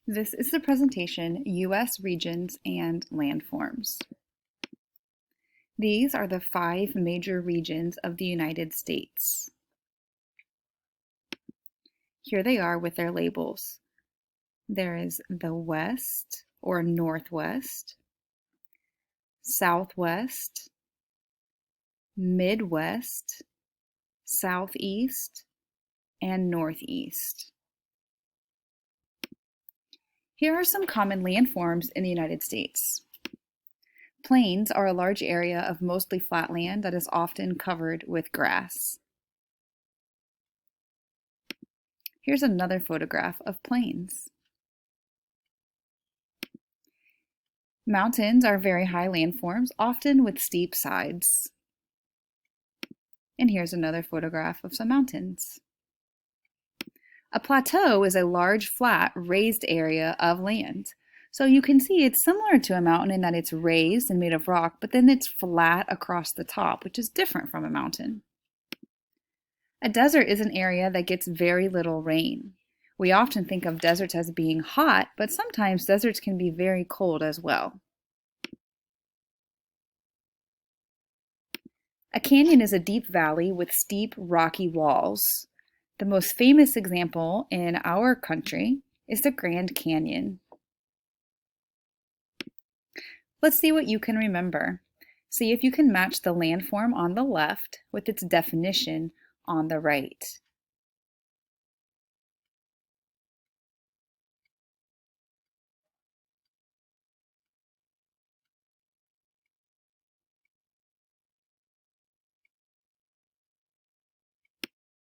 This is the presentation, U.S. Regions and Landforms. These are the 5 major regions of the United States. Here they are with their labels. There is the West or Northwest, Southwest, Midwest, Southeast, and Northeast. Here are some common landforms in the United States. Plains are a large area of mostly flat land that is often covered with grass. Here's another photograph of plains. Mountains are very high landforms, often with steep sides. And here's another photograph of some mountains. A plateau is a large, flat, raised area of land. So you can see it's similar to a mountain in that it's raised and made of rock, but then it's flat across the top, which is different from a mountain. A desert is an area that gets very little rain. We often think of deserts as being hot, but sometimes deserts can be very cold as well. A canyon is a deep valley with steep, rocky walls. The most famous example in our country is the Grand Canyon. Let's see what you can remember. See if you can match the landform on the left with its definition on the right.